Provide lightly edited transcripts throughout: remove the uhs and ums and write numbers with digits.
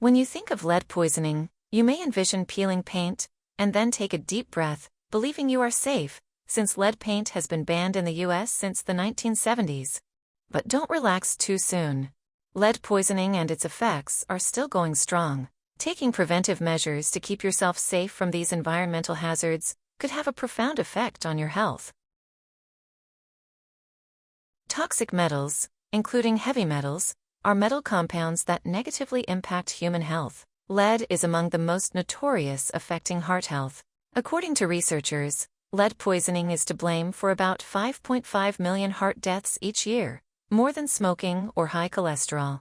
When you think of lead poisoning, you may envision peeling paint, and then take a deep breath, believing you are safe, since lead paint has been banned in the US since the 1970s. But don't relax too soon. Lead poisoning and its effects are still going strong. Taking preventive measures to keep yourself safe from these environmental hazards could have a profound effect on your health. Toxic metals, including heavy metals, are metal compounds that negatively impact human health. Lead is among the most notorious affecting heart health. According to researchers, lead poisoning is to blame for about 5.5 million heart deaths each year, more than smoking or high cholesterol.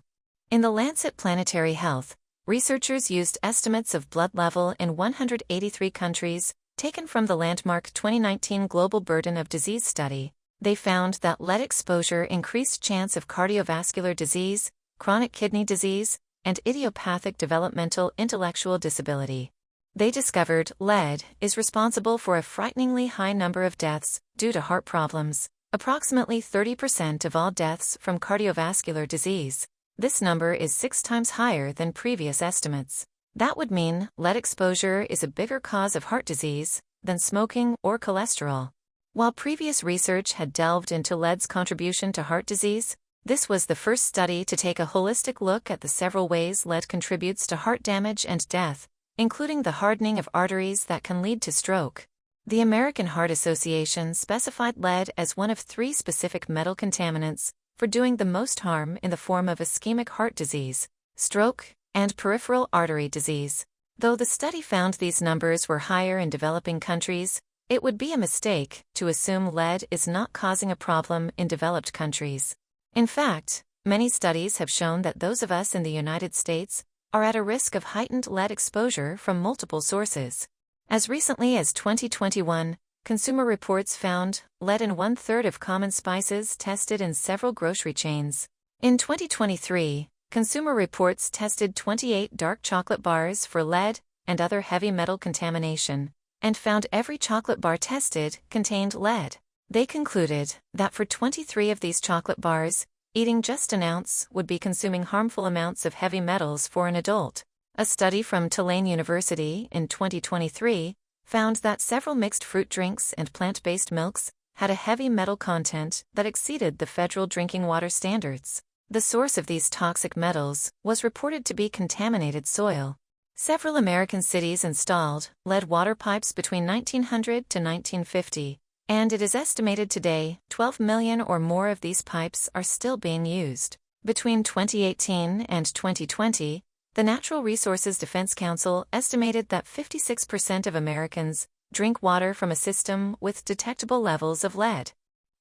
In the Lancet Planetary Health, researchers used estimates of blood level in 183 countries, taken from the landmark 2019 Global Burden of Disease study. They found that lead exposure increased chance of cardiovascular disease, chronic kidney disease, and idiopathic developmental intellectual disability. They discovered lead is responsible for a frighteningly high number of deaths due to heart problems, approximately 30% of all deaths from cardiovascular disease. This number is 6 times higher than previous estimates. That would mean lead exposure is a bigger cause of heart disease than smoking or cholesterol. While previous research had delved into lead's contribution to heart disease, this was the first study to take a holistic look at the several ways lead contributes to heart damage and death, including the hardening of arteries that can lead to stroke. The American Heart Association specified lead as one of 3 specific metal contaminants for doing the most harm in the form of ischemic heart disease, stroke, and peripheral artery disease. Though the study found these numbers were higher in developing countries, it would be a mistake to assume lead is not causing a problem in developed countries. In fact, many studies have shown that those of us in the United States are at a risk of heightened lead exposure from multiple sources. As recently as 2021, Consumer Reports found lead in 1/3 of common spices tested in several grocery chains. In 2023, Consumer Reports tested 28 dark chocolate bars for lead and other heavy metal contamination, and found every chocolate bar tested contained lead. They concluded that for 23 of these chocolate bars, eating just an ounce would be consuming harmful amounts of heavy metals for an adult. A study from Tulane University in 2023 found that several mixed fruit drinks and plant-based milks had a heavy metal content that exceeded the federal drinking water standards. The source of these toxic metals was reported to be contaminated soil. Several American cities installed lead water pipes between 1900 to 1950, and it is estimated today 12 million or more of these pipes are still being used. Between 2018 and 2020, the Natural Resources Defense Council estimated that 56% of Americans drink water from a system with detectable levels of lead.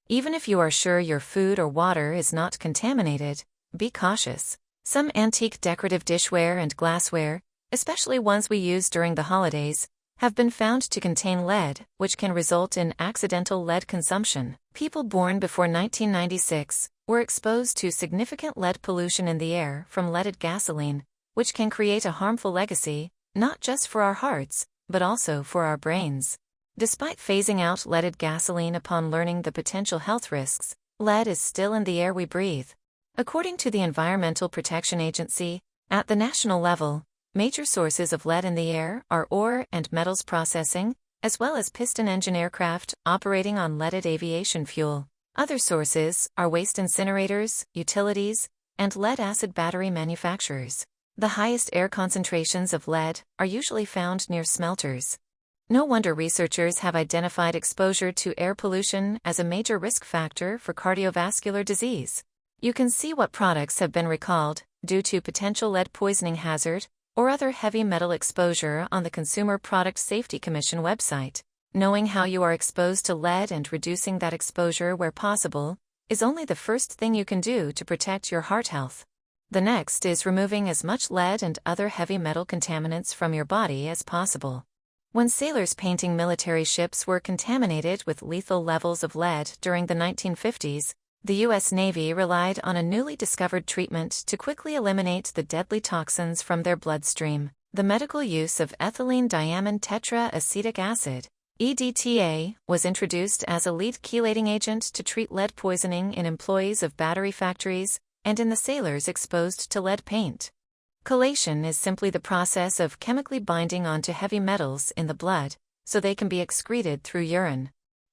Even if you are sure your food or water is not contaminated, be cautious. Some antique decorative dishware and glassware, especially ones we use during the holidays, have been found to contain lead, which can result in accidental lead consumption. People born before 1996 were exposed to significant lead pollution in the air from leaded gasoline, which can create a harmful legacy, not just for our hearts, but also for our brains. Despite phasing out leaded gasoline upon learning the potential health risks, lead is still in the air we breathe. According to the Environmental Protection Agency, at the national level, major sources of lead in the air are ore and metals processing, as well as piston-engine aircraft operating on leaded aviation fuel. Other sources are waste incinerators, utilities, and lead-acid battery manufacturers. The highest air concentrations of lead are usually found near smelters. No wonder researchers have identified exposure to air pollution as a major risk factor for cardiovascular disease. You can see what products have been recalled due to potential lead poisoning hazard or other heavy metal exposure on the Consumer Product Safety Commission website. Knowing how you are exposed to lead and reducing that exposure where possible is only the first thing you can do to protect your heart health. The next is removing as much lead and other heavy metal contaminants from your body as possible. When sailors painting military ships were contaminated with lethal levels of lead during the 1950s, the U.S. Navy relied on a newly discovered treatment to quickly eliminate the deadly toxins from their bloodstream: the medical use of ethylene diamine tetraacetic acid, EDTA, was introduced as a lead chelating agent to treat lead poisoning in employees of battery factories and in the sailors exposed to lead paint. Chelation is simply the process of chemically binding onto heavy metals in the blood, so they can be excreted through urine.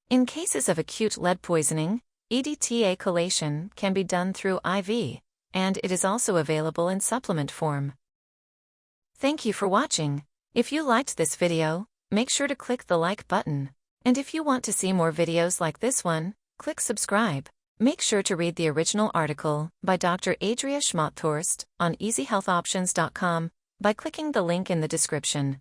In cases of acute lead poisoning, EDTA chelation can be done through IV, and it is also available in supplement form. Thank you for watching. If you liked this video, make sure to click the like button. And if you want to see more videos like this one, click subscribe. Make sure to read the original article by Dr. Adria Schmotthorst on easyhealthoptions.com by clicking the link in the description.